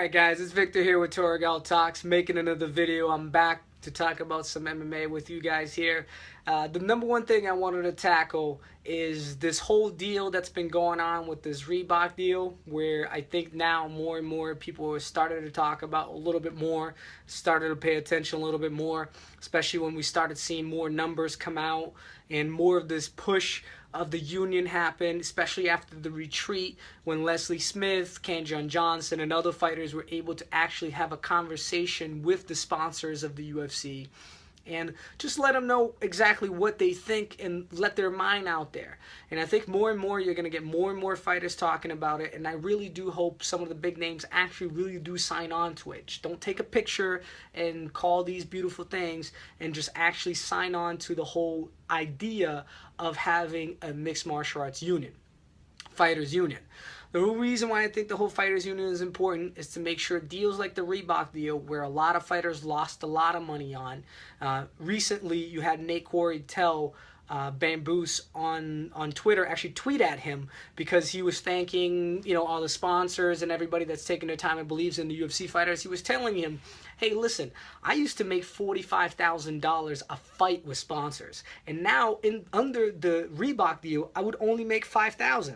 Alright guys, it's Victor here with Torgal Talks, making another video. I'm back to talk about some MMA with you guys here. The number one thing I wanted to tackle is this whole deal that's been going on with this Reebok deal, where I think now more and more people are starting to talk about a little bit more, started to pay attention a little bit more, especially when we started seeing more numbers come out and more of this push of the union happened, especially after the retreat when Leslie Smith, Kenjon Johnson, and other fighters were able to actually have a conversation with the sponsors of the UFC and just let them know exactly what they think and let their mind out there. And I think more and more you're going to get more and more fighters talking about it, and I really do hope some of the big names actually really do sign on to it. Just don't take a picture and call these beautiful things, and just actually sign on to the whole idea of having a mixed martial arts union, fighters union. The reason why I think the whole fighters union is important is to make sure deals like the Reebok deal, where a lot of fighters lost a lot of money on. Recently, you had Nate Quarry tell Bamboos on Twitter, actually tweet at him, because he was thanking, you know, all the sponsors and everybody that's taking their time and believes in the UFC fighters. He was telling him, hey, listen, I used to make $45,000 a fight with sponsors, and now under the Reebok deal, I would only make $5,000.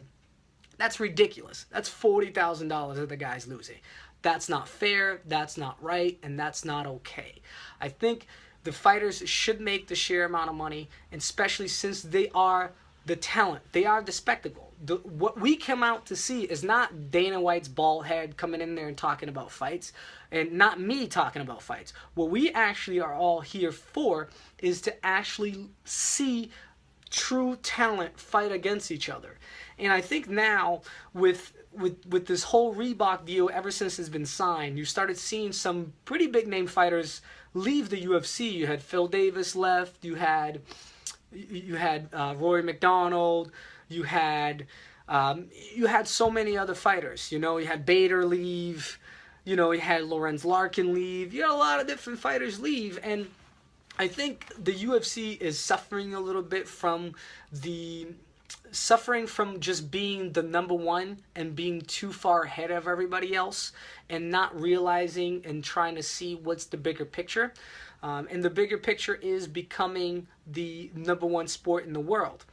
That's ridiculous. That's $40,000 that the guy's losing. That's not fair, that's not right, and that's not okay. I think the fighters should make the share amount of money, and especially since they are the talent, they are the spectacle. What we come out to see is not Dana White's bald head coming in there and talking about fights, and not me talking about fights. What we actually are all here for is to actually see true talent fight against each other. And I think now with this whole Reebok deal, ever since it's been signed, you started seeing some pretty big name fighters leave the UFC. You had Phil Davis left, you had Rory McDonald, you had so many other fighters. You know, you had Bader leave, you know, you had Lorenz Larkin leave, you had a lot of different fighters leave, and I think the UFC is suffering a little bit from just being the number one and being too far ahead of everybody else, and not realizing and trying to see what's the bigger picture. And the bigger picture is becoming the number one sport in the world.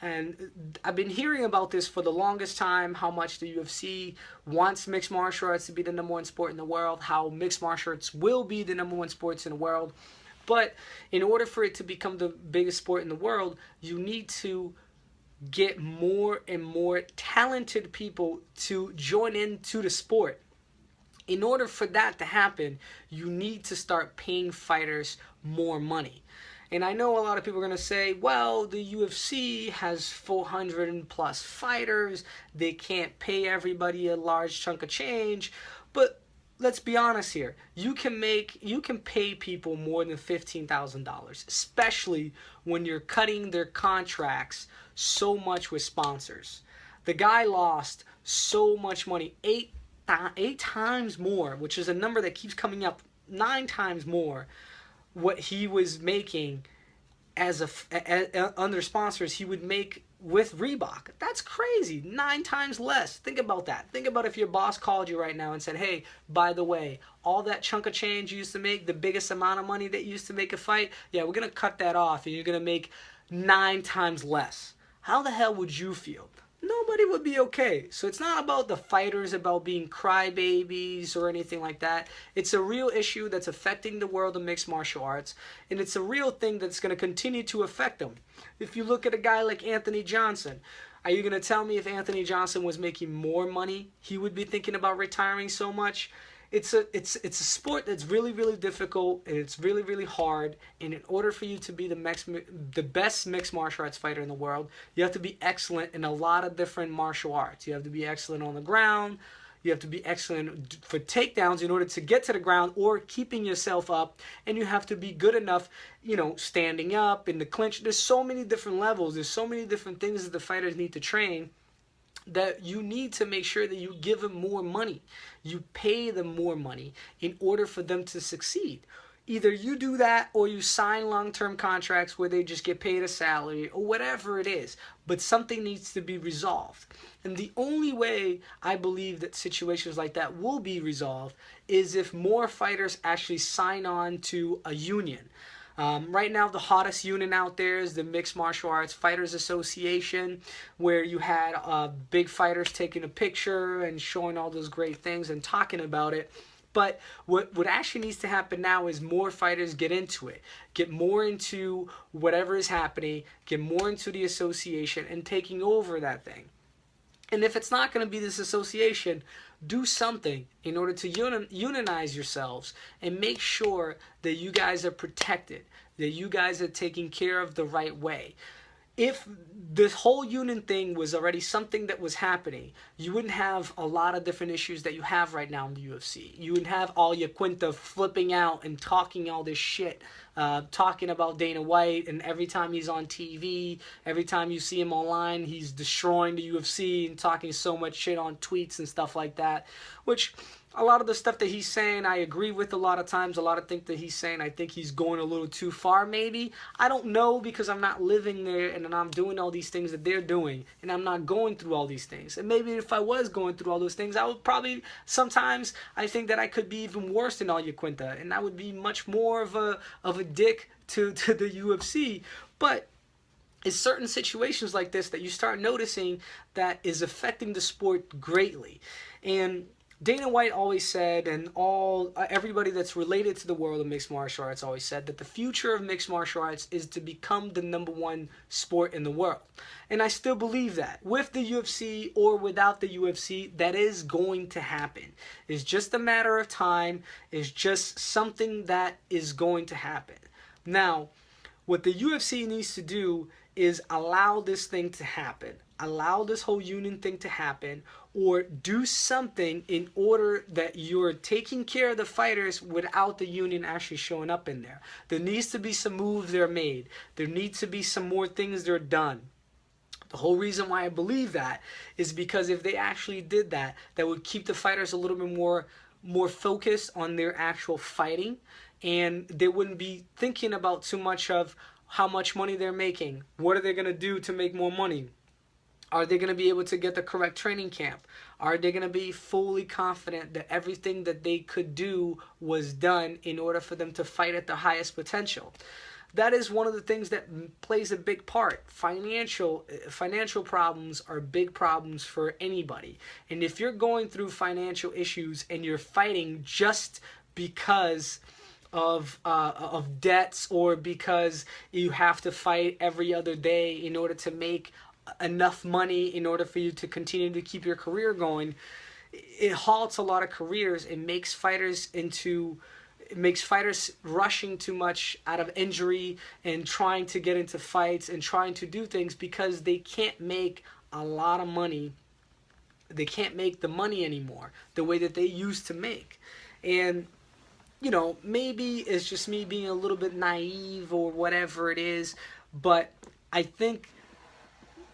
And I've been hearing about this for the longest time, how much the UFC wants mixed martial arts to be the number one sport in the world, how mixed martial arts will be the number one sports in the world. But in order for it to become the biggest sport in the world, you need to get more and more talented people to join into the sport. In order for that to happen, you need to start paying fighters more money. And I know a lot of people are going to say, well, the UFC has 400 plus fighters, they can't pay everybody a large chunk of change. But let's be honest here. You can pay people more than $15,000, especially when you're cutting their contracts so much with sponsors. The guy lost so much money, eight times more, which is a number that keeps coming up, 9 times more what he was making as under sponsors he would make with Reebok. That's crazy. 9 times less. Think about that. Think about if your boss called you right now and said, hey, by the way, all that chunk of change you used to make, the biggest amount of money that you used to make a fight, yeah, we're going to cut that off and you're going to make 9 times less. How the hell would you feel? Nobody would be okay. So it's not about the fighters about being crybabies or anything like that. It's a real issue that's affecting the world of mixed martial arts, and it's a real thing that's going to continue to affect them. If you look at a guy like Anthony Johnson, are you going to tell me if Anthony Johnson was making more money, he would be thinking about retiring so much? It's a sport that's really, really difficult, and it's really, really hard. And in order for you to be the best mixed martial arts fighter in the world, you have to be excellent in a lot of different martial arts. You have to be excellent on the ground. You have to be excellent for takedowns in order to get to the ground or keeping yourself up. And you have to be good enough, you know, standing up in the clinch. There's so many different levels. There's so many different things that the fighters need to train, that you need to make sure that you give them more money. You pay them more money in order for them to succeed. Either you do that or you sign long-term contracts where they just get paid a salary or whatever it is. But something needs to be resolved. And the only way I believe that situations like that will be resolved is if more fighters actually sign on to a union. Right now, the hottest union out there is the Mixed Martial Arts Fighters Association, where you had big fighters taking a picture and showing all those great things and talking about it. But what actually needs to happen now is more fighters get into it, get more into whatever is happening, get more into the association and taking over that thing. And if it's not going to be this association, do something in order to unionize yourselves and make sure that you guys are protected, that you guys are taken care of the right way. If this whole union thing was already something that was happening, you wouldn't have a lot of different issues that you have right now in the UFC. You wouldn't have all your Quinta flipping out and talking all this shit, talking about Dana White, and every time he's on TV, every time you see him online, he's destroying the UFC and talking so much shit on tweets and stuff like that, which a lot of the stuff that he's saying I agree with a lot of times. A lot of things that he's saying I think he's going a little too far maybe. I don't know because I'm not living there and I'm doing all these things that they're doing and I'm not going through all these things. And maybe if I was going through all those things, I would probably, sometimes I think that I could be even worse than Alia Quinta and I would be much more of a dick to the UFC. But it's certain situations like this that you start noticing that is affecting the sport greatly. And Dana White always said, and everybody that's related to the world of mixed martial arts always said, that the future of mixed martial arts is to become the #1 sport in the world. And I still believe that. With the UFC or without the UFC, that is going to happen. It's just a matter of time. It's just something that is going to happen. Now, what the UFC needs to do is allow this thing to happen. Allow this whole union thing to happen, or do something in order that you're taking care of the fighters without the union actually showing up in there. There needs to be some moves that are made. There needs to be some more things that are done. The whole reason why I believe that is because if they actually did that, that would keep the fighters a little bit more focused on their actual fighting, and they wouldn't be thinking about too much of how much money they're making. What are they going to do to make more money? Are they going to be able to get the correct training camp? Are they going to be fully confident that everything that they could do was done in order for them to fight at the highest potential? That is one of the things that plays a big part. Financial problems are big problems for anybody. And if you're going through financial issues and you're fighting just because of debts, or because you have to fight every other day in order to make enough money in order for you to continue to keep your career going, it halts a lot of careers. It makes fighters rushing too much out of injury and trying to get into fights and trying to do things because they can't make a lot of money. They can't make the money anymore the way that they used to make. And you know, maybe it's just me being a little bit naive or whatever it is, but I think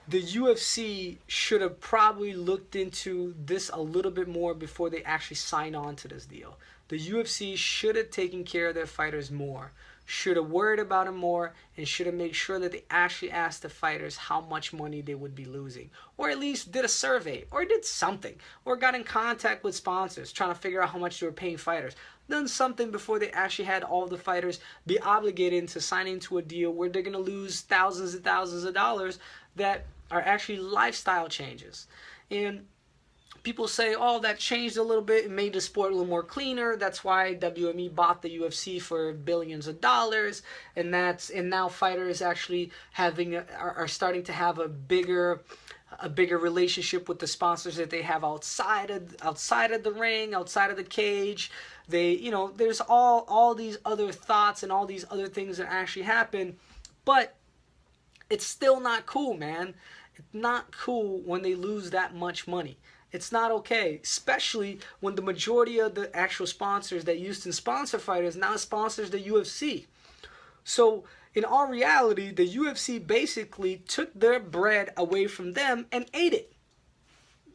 the UFC should have probably looked into this a little bit more before they actually sign on to this deal. The UFC should have taken care of their fighters more, should have worried about them more, and should have made sure that they actually asked the fighters how much money they would be losing. Or at least did a survey, or did something, or got in contact with sponsors trying to figure out how much they were paying fighters. Done something before they actually had all the fighters be obligated into signing to a deal where they're going to lose thousands and thousands of dollars that are actually lifestyle changes. And people say, oh, that changed a little bit. It made the sport a little more cleaner. That's why WME bought the UFC for billions of dollars. And now fighters actually are starting to have a bigger relationship with the sponsors that they have outside of the ring, outside of the cage. There's all these other thoughts and all these other things that actually happen, but it's still not cool, man. It's not cool when they lose that much money. It's not okay, especially when the majority of the actual sponsors that used to sponsor fighters now sponsors the UFC. So in all reality, the UFC basically took their bread away from them and ate it.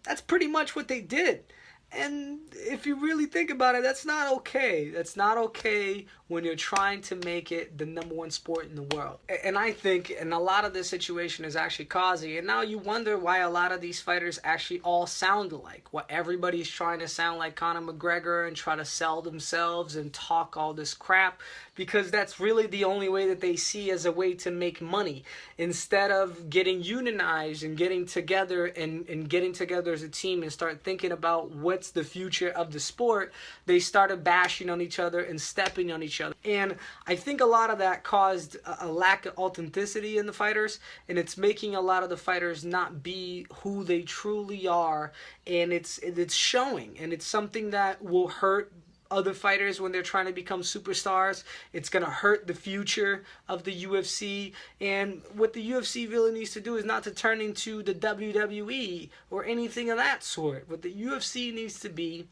That's pretty much what they did. And if you really think about it, that's not okay. That's not okay when you're trying to make it the #1 sport in the world. And I think, and a lot of this situation is actually causing, and now you wonder why a lot of these fighters actually all sound alike. What everybody's trying to sound like Conor McGregor and try to sell themselves and talk all this crap, because that's really the only way that they see as a way to make money. Instead of getting unionized and getting together and getting together as a team and start thinking about what's the future of the sport, they started bashing on each other and stepping on each other. And I think a lot of that caused a lack of authenticity in the fighters, and it's making a lot of the fighters not be who they truly are, and it's showing, and it's something that will hurt other fighters when they're trying to become superstars. It's going to hurt the future of the UFC. And what the UFC really needs to do is not to turn into the WWE or anything of that sort. What the UFC needs to be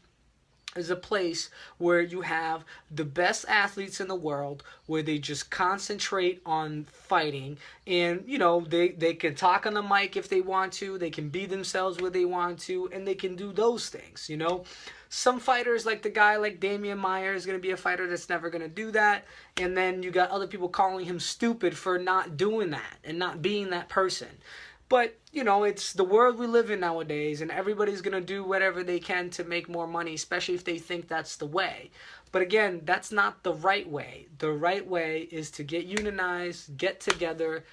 is a place where you have the best athletes in the world, where they just concentrate on fighting, and they can talk on the mic if they want to, they can be themselves where they want to, and they can do those things. Some fighters, like the guy like Damian Maia, is going to be a fighter that's never going to do that, and then you got other people calling him stupid for not doing that and not being that person. But, it's the world we live in nowadays, and everybody's going to do whatever they can to make more money, especially if they think that's the way. But again, that's not the right way. The right way is to get unionized, get together,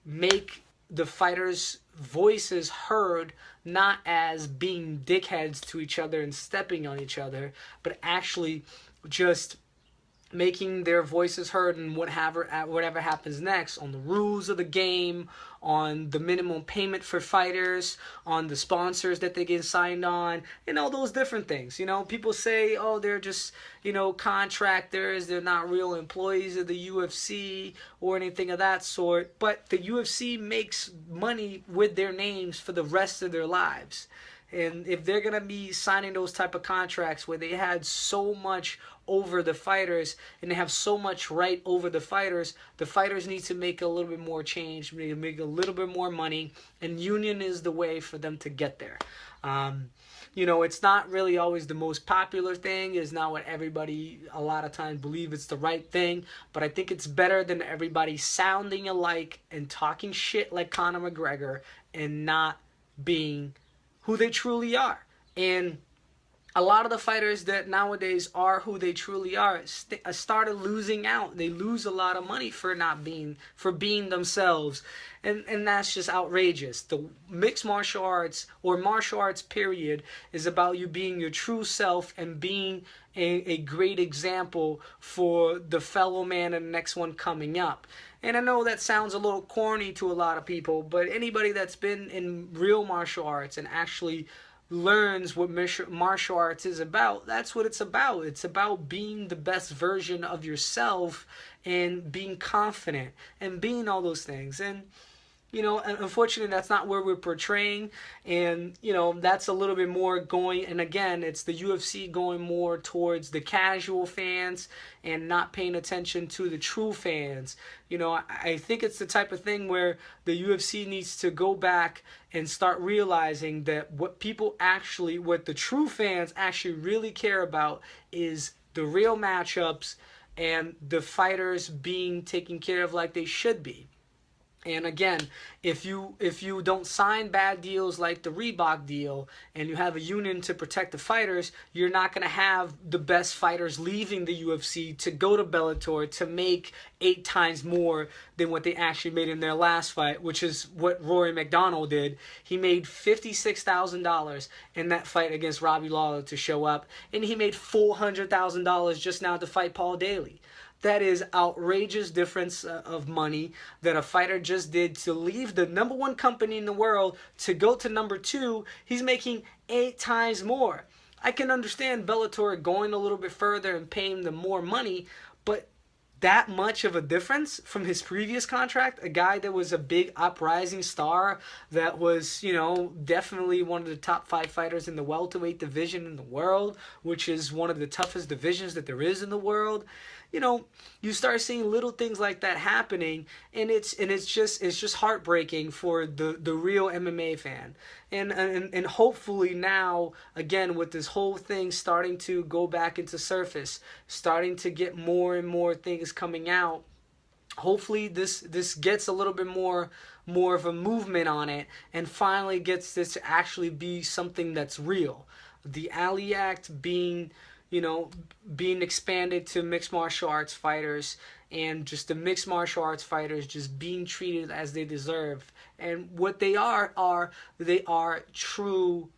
make the fighters' voices heard, not as being dickheads to each other and stepping on each other, but actually just making their voices heard and whatever happens next on the rules of the game, on the minimum payment for fighters, on the sponsors that they get signed on, and all those different things. People say, oh, they're just, contractors, they're not real employees of the UFC or anything of that sort, but the UFC makes money with their names for the rest of their lives. And if they're going to be signing those type of contracts where they had so much over the fighters and they have so much right over the fighters need to make a little bit more change, make a little bit more money, and union is the way for them to get there. It's not really always the most popular thing. It's not what everybody a lot of times believe it's the right thing, but I think it's better than everybody sounding alike and talking shit like Conor McGregor and not being who they truly are. And a lot of the fighters that nowadays are who they truly are started losing out. They lose a lot of money for being themselves, and that's just outrageous. The mixed martial arts or martial arts period is about you being your true self and being a great example for the fellow man and the next one coming up. And I know that sounds a little corny to a lot of people, but anybody that's been in real martial arts and actually learns what martial arts is about, that's what it's about. It's about being the best version of yourself and being confident and being all those things. And unfortunately, that's not where we're portraying, and that's a little bit more going, and again, it's the UFC going more towards the casual fans and not paying attention to the true fans. I think it's the type of thing where the UFC needs to go back and start realizing that what the true fans actually really care about is the real matchups and the fighters being taken care of like they should be. And again, if you don't sign bad deals like the Reebok deal and you have a union to protect the fighters, you're not going to have the best fighters leaving the UFC to go to Bellator to make 8 times more than what they actually made in their last fight, which is what Rory McDonald did. He made $56,000 in that fight against Robbie Lawler to show up, and he made $400,000 just now to fight Paul Daly. That is outrageous difference of money that a fighter just did to leave the #1 company in the world to go to #2. He's making 8 times more. I can understand Bellator going a little bit further and paying them more money, but that much of a difference from his previous contract, a guy that was a big uprising star, that was, definitely one of the top 5 fighters in the welterweight division in the world, which is one of the toughest divisions that there is in the world. you know, you start seeing little things like that happening, and it's just heartbreaking for the real MMA fan. And hopefully now, again, with this whole thing starting to go back into surface, starting to get more and more things coming out, hopefully this gets a little bit more of a movement on it, and finally gets this to actually be something that's real. The Ali Act being, you know, being expanded to mixed martial arts fighters, and just the mixed martial arts fighters just being treated as they deserve. And what they are they are true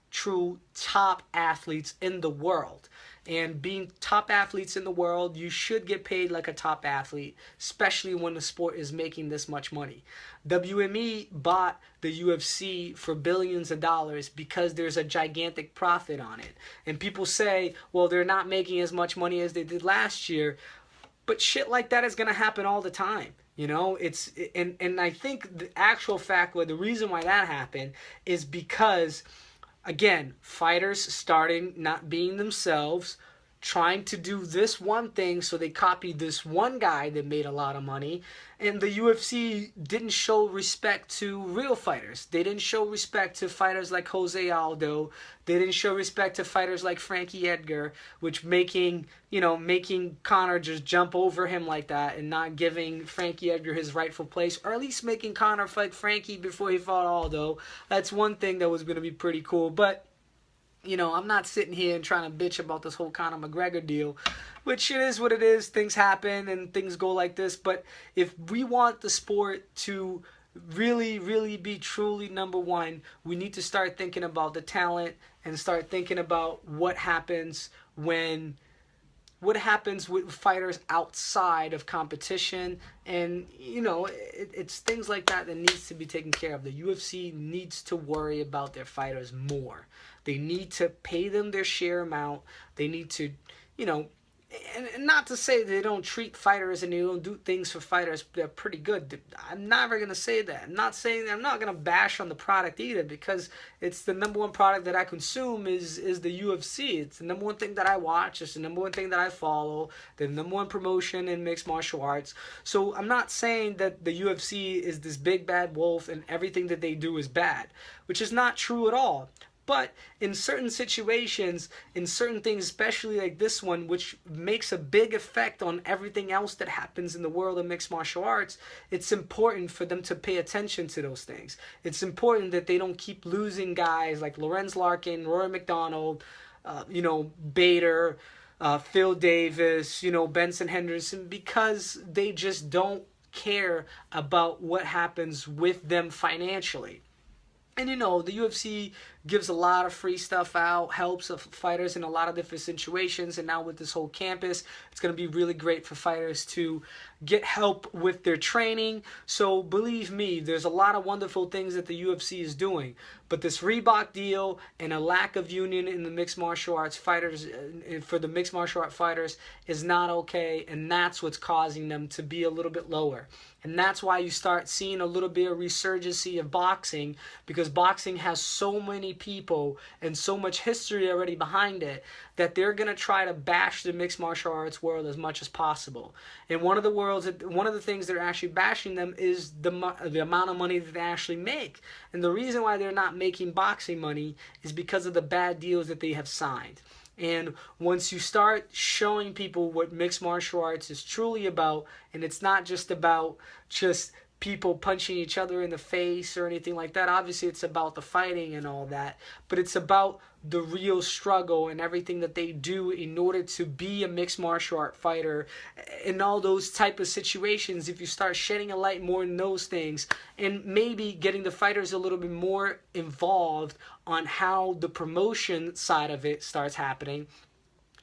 top athletes in the world. And being top athletes in the world, you should get paid like a top athlete, especially when the sport is making this much money. WME bought the UFC for billions of dollars because there's a gigantic profit on it. And people say, well, they're not making as much money as they did last year. But shit like that is going to happen all the time. You know, and I think the actual fact, or the reason why that happened is because, again, fighters starting not being themselves, trying to do this one thing, so they copied this one guy that made a lot of money. And the UFC didn't show respect to real fighters. They didn't show respect to fighters like Jose Aldo. They didn't show respect to fighters like Frankie Edgar, which making Conor just jump over him like that, and not giving Frankie Edgar his rightful place, or at least making Conor fight Frankie before he fought Aldo. That's one thing that was going to be pretty cool. But you know, I'm not sitting here and trying to bitch about this whole Conor McGregor deal, which it is what it is. Things happen and things go like this. But if we want the sport to really be truly number one, we need to start thinking about the talent and start thinking about what happens with fighters outside of competition. And you know, it's things like that needs to be taken care of. The UFC needs to worry about their fighters more. They need to pay them their share amount. They need to, you know, and not to say they don't treat fighters and they don't do things for fighters that are pretty good. I'm never going to say that. I'm not saying that. I'm not going to bash on the product either, because it's the number one product that I consume is the UFC. It's the number one thing that I watch. It's the number one thing that I follow. The number one promotion in mixed martial arts. So I'm not saying that the UFC is this big bad wolf and everything that they do is bad, which is not true at all. But in certain situations, in certain things, especially like this one, which makes a big effect on everything else that happens in the world of mixed martial arts, it's important for them to pay attention to those things. It's important that they don't keep losing guys like Lorenz Larkin, Rory McDonald, you know, Bader, Phil Davis, you know, Benson Henderson, because they just don't care about what happens with them financially. And you know, the UFC gives a lot of free stuff out, helps fighters in a lot of different situations, and now with this whole campus, it's going to be really great for fighters to get help with their training. So believe me, there's a lot of wonderful things that the UFC is doing. But this Reebok deal and a lack of union in the mixed martial arts fighters, for the mixed martial art fighters, is not okay, and that's what's causing them to be a little bit lower. And that's why you start seeing a little bit of resurgency of boxing, because boxing has so many people and so much history already behind it that they're going to try to bash the mixed martial arts world as much as possible. And one of the things they're actually bashing them is the amount of money that they actually make. And the reason why they're not making boxing money is because of the bad deals that they have signed. And once you start showing people what mixed martial arts is truly about, and it's not just about just people punching each other in the face or anything like that. Obviously, it's about the fighting and all that, but it's about the real struggle and everything that they do in order to be a mixed martial art fighter in all those type of situations. If you start shedding a light more in those things, and maybe getting the fighters a little bit more involved on how the promotion side of it starts happening,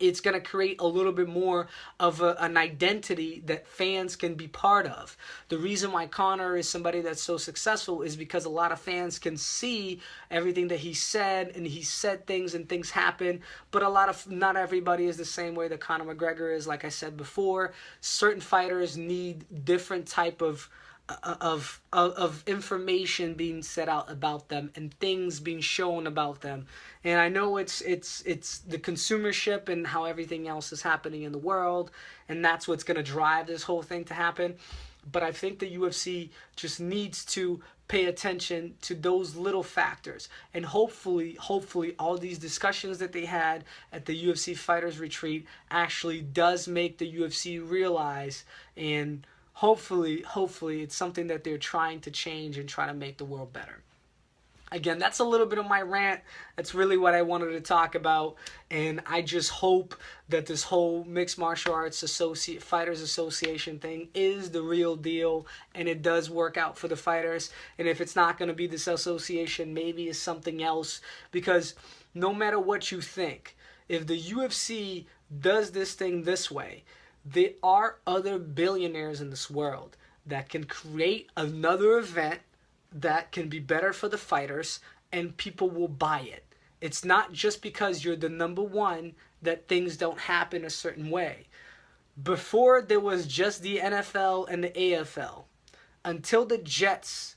it's going to create a little bit more of an identity that fans can be part of. The reason why Conor is somebody that's so successful is because a lot of fans can see everything that he said, and he said things and things happen, but not everybody is the same way that Conor McGregor is. Like I said before, certain fighters need different type of of information being set out about them and things being shown about them. And I know it's the consumership and how everything else is happening in the world, and that's what's going to drive this whole thing to happen. But I think the UFC just needs to pay attention to those little factors, and hopefully all these discussions that they had at the UFC Fighters Retreat actually does make the UFC realize, and hopefully it's something that they're trying to change and try to make the world better. Again, that's a little bit of my rant. That's really what I wanted to talk about. And I just hope that this whole Mixed Martial Arts Fighters Association thing is the real deal, and it does work out for the fighters. And if it's not going to be this association, maybe it's something else. Because no matter what you think, if the UFC does this thing this way, there are other billionaires in this world that can create another event that can be better for the fighters, and people will buy it. It's not just because you're the number one that things don't happen a certain way. Before, there was just the NFL and the AFL. Until the Jets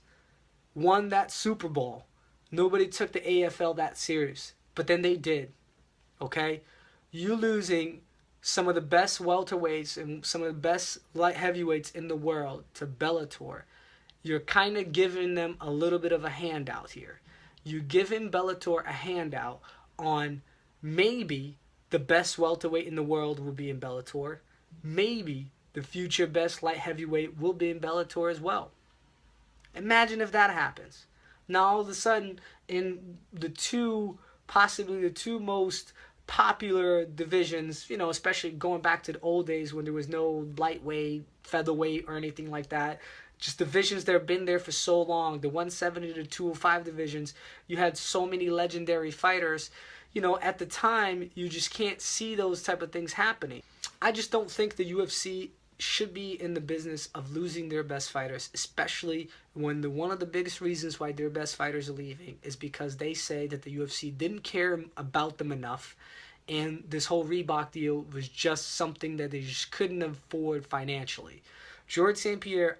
won that Super Bowl, nobody took the AFL that serious. But then they did. Okay? You losing some of the best welterweights and some of the best light heavyweights in the world to Bellator, you're kind of giving them a little bit of a handout here. You're giving Bellator a handout on maybe the best welterweight in the world will be in Bellator. Maybe the future best light heavyweight will be in Bellator as well. Imagine if that happens. Now all of a sudden, in possibly the two most popular divisions, especially going back to the old days when there was no lightweight, featherweight, or anything like that, just divisions that have been there for so long, the 170 to 205 divisions, you had so many legendary fighters. At the time, you just can't see those type of things happening. I just don't think the UFC should be in the business of losing their best fighters, especially when one of the biggest reasons why their best fighters are leaving is because they say that the UFC didn't care about them enough, and this whole Reebok deal was just something that they just couldn't afford financially. George St. Pierre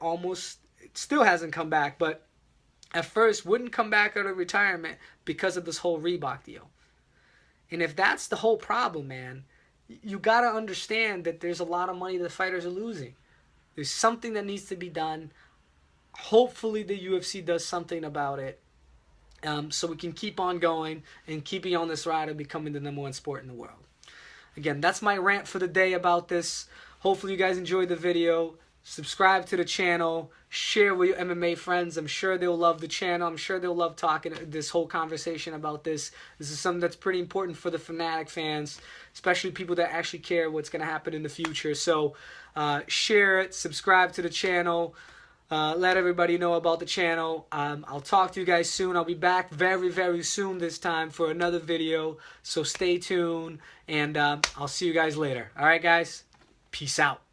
still hasn't come back, but at first wouldn't come back out of retirement because of this whole Reebok deal. And if that's the whole problem, man, you got to understand that there's a lot of money the fighters are losing. There's something that needs to be done. Hopefully the UFC does something about it, so we can keep on going and keeping on this ride of becoming the #1 sport in the world. Again, that's my rant for the day about this. Hopefully you guys enjoyed the video. Subscribe to the channel. Share with your MMA friends. I'm sure they'll love the channel. I'm sure they'll love talking this whole conversation about this. This is something that's pretty important for the fanatic fans, especially people that actually care what's going to happen in the future. So share it. Subscribe to the channel. Let everybody know about the channel. I'll talk to you guys soon. I'll be back very, very soon this time for another video. So stay tuned, and I'll see you guys later. All right, guys? Peace out.